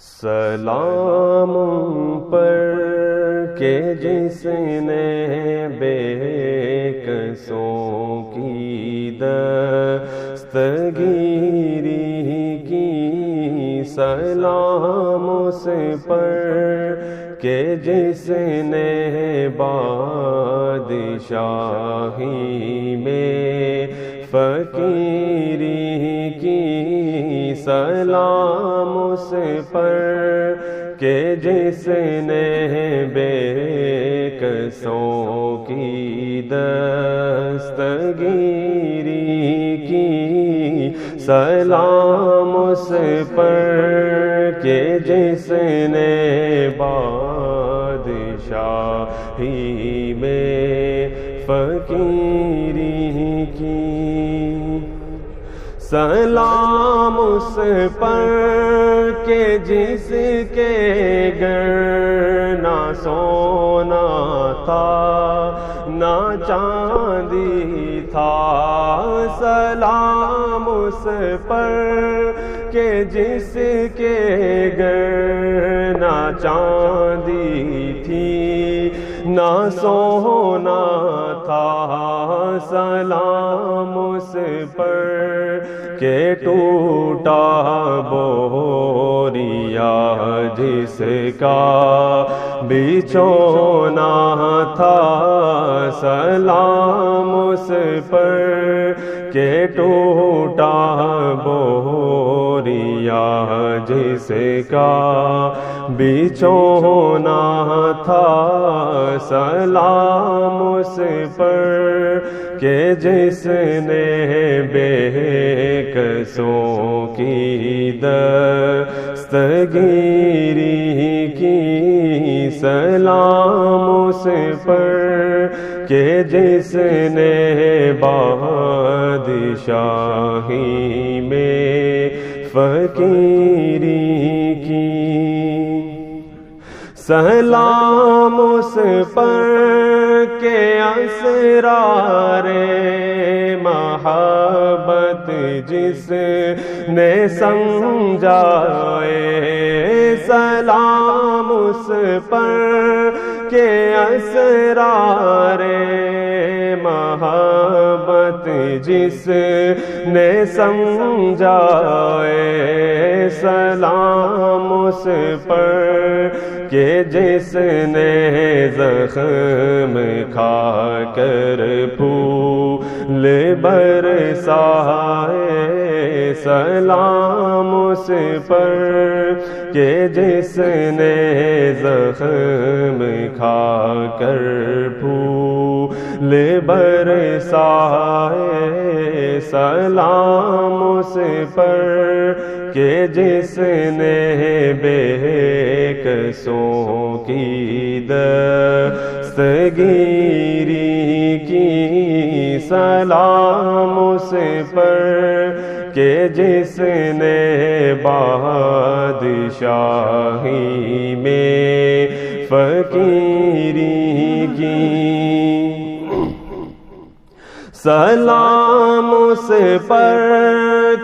سلام پر کہ جس نے بے کسوں کی دستگیری کی، سلام اس پر کہ جس نے بادشاہی میں فقیری کی، سلام اس پر کہ جس نے بے کسوں کی دستگیری کی، سلام اس پر کہ جس نے بادشاہی میں فقیری کی، سلام اس پر کہ جس کے گھر نہ سونا تھا نہ چاندی تھا، سلام اس پر کہ جس کے گھر نہ چاندی تھی نہ سونا تھا، سلام اس پر کہ ٹوٹا بوریا جس کا بچھونا تھا، سلام اس پر کہ ٹوٹا بوریا جس کا بچھونا تھا، سلام اس پر کہ جس نے بے کسوں کی دستگیری کی، سلام اس پر کہ جس نے بادشاہی میں فقیری کی، سلام اس پر کہ اسرار محبت جس نے سمجھائے، سلام اس پر کہ اسرار محبت جس نے سمجھائے، سلام اس پر کہ جس نے زخم کھا کر پھول برسائے، سلام اس پر کہ جس نے زخم کھا کر پھول برسائے، سلام اس پر کہ جس نے بے کسوں کی دستگیری کی، سلام اس پر کہ جس نے بادشاہی میں فقیری کی، سلام اس پر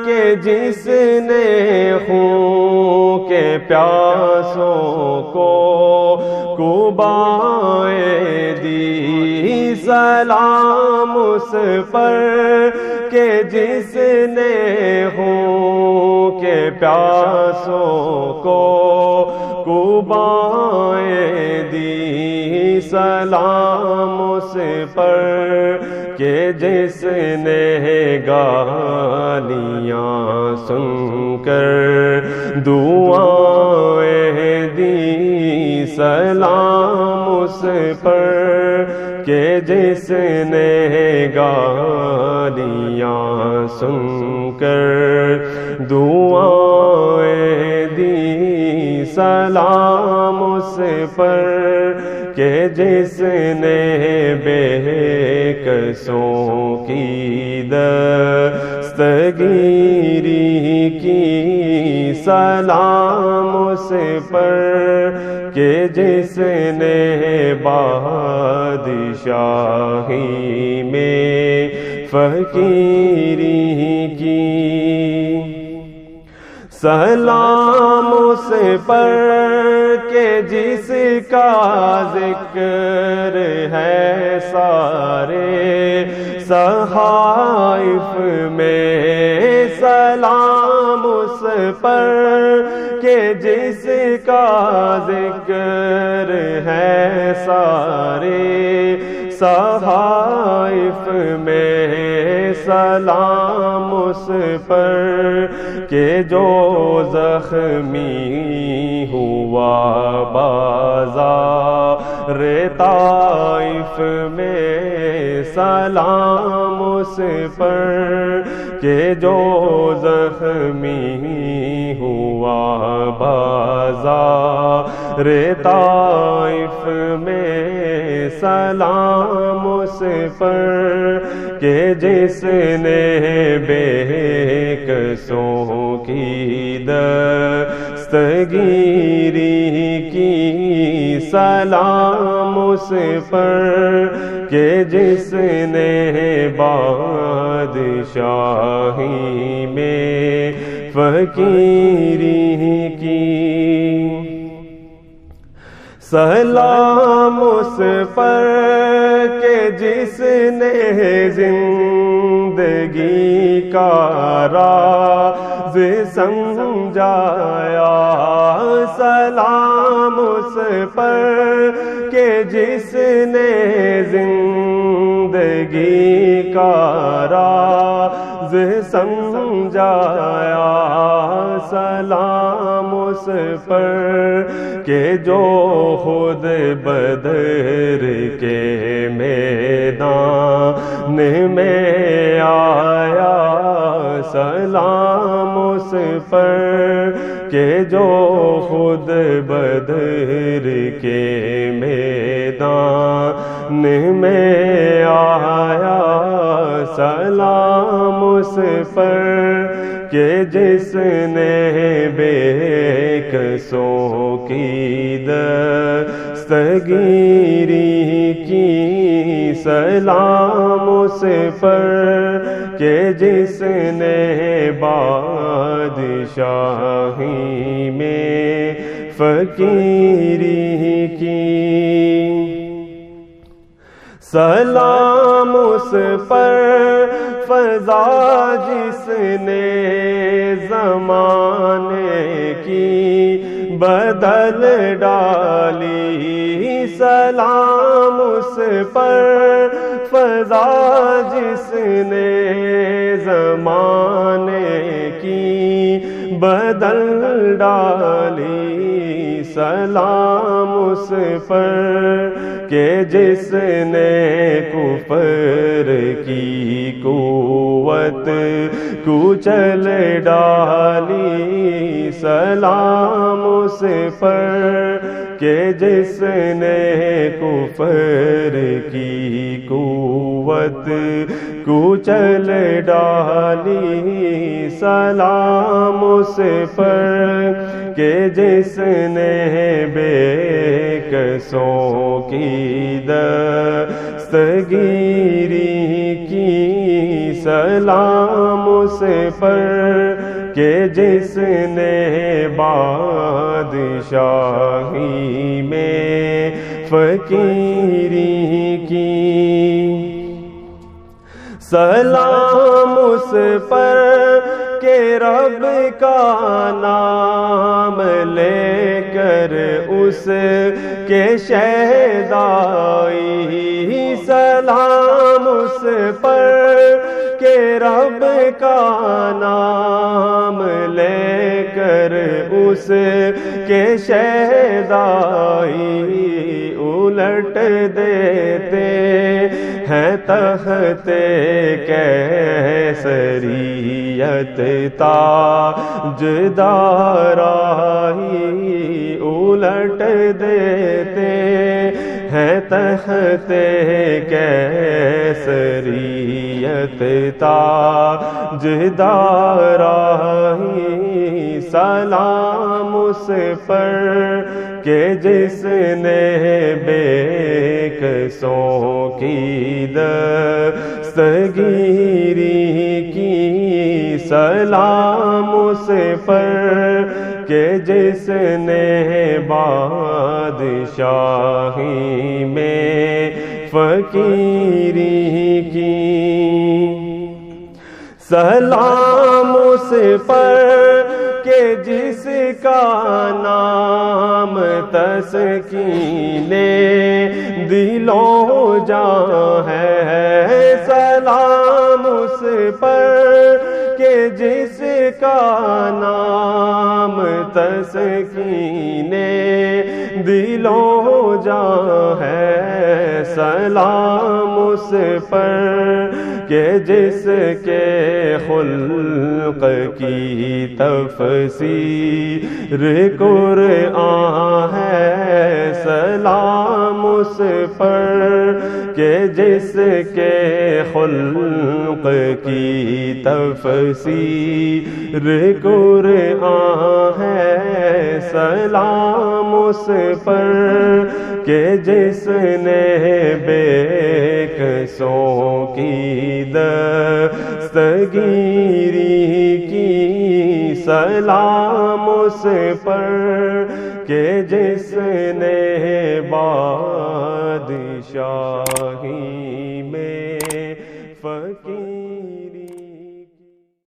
کہ جس نے خون کے پیاسوں کو کوبائیں دی، سلام اس پر کہ جس نے خون کے پیاسوں کو کوبائیں دی، سلام اس پر کہ جس نے گالیاں سن کر دعائیں دی، سلام اس پر کہ جس نے گالیاں سن کر دعائیں دی، سلام اس پر کہ جس نے بے کسوں کی دستگیری کی، سلام اس پر کہ جس نے بادشاہی میں فقیری کی، سلام اس پر کہ جس کا ذکر ہے سارے صحائف میں، سلام اس پر کہ جس کا ذکر ہے سارے صحائف میں، سلام اس پر کہ جو زخمی ہوا بازار طائف میں، سلام اس پر کہ جو زخمی ہوا بازار طائف میں، سلام اس پر کہ جس نے بے کسوں کی دستگیری کی، سلام اس پر کہ جس نے بادشاہی میں فقیری کی، سلام اس پر کہ جس نے زندگی کا راز سمجھایا، سلام اس پر کہ جس نے زندگی کا راز سمجھایا، سلام اس پر کہ جو خود بدر کے میدان میں آیا، سلام اس پر کہ جو خود بدر کے میدان میں آیا، سلام اس پر کہ جس نے بے کسوں کی دستگیری کی، سلام اس پر کہ جس نے بادشاہی میں فقیری کی، سلام اس پر فضا جس نے زمانے کی بدل ڈالی، سلام اس پر فضا جس نے زمانے کی بدل ڈالی، سلام اس پر کہ جس نے کفر کی قوت کچل ڈالی، سلام اس پر کہ جس نے کفر کی قوت کچل ڈالی، سلام اس پر کہ جس نے بے کسوں کی دستگیری کی، سلام اس پر کہ جس نے بادشاہی میں فقیری کی، سلام اس پر کہ رب کا نام لے کر اس کے شہدائی، سلام اس پر کہ رب کا نام لے کر اس کے شہدائی، الٹ دیتے ہیں تخت کیسریت تاجدارائی، الٹ دیتے ہیں تخت کیسریت تاجدارائی، سلام اس پر کہ جس نے بے کسوں کی دستگیری کی، سلام اس پر کہ جس نے بادشاہی میں فقیری کی، سلام اس پر کہ جس کا نام تسکین دلوں جاں ہے، سلام اس پر کہ جس کا نام تسکین دلوں جاں ہے، سلام اس پر کہ جس کے خلق کی تفسیر قرآن ہے، سلام اس پر کہ جس کے خلق کی تفسیر قرآن ہے، سلام اس پر کہ جس نے بے کسوں کی دستگیری کی، سلام اس پر کہ جس نے بادشاہ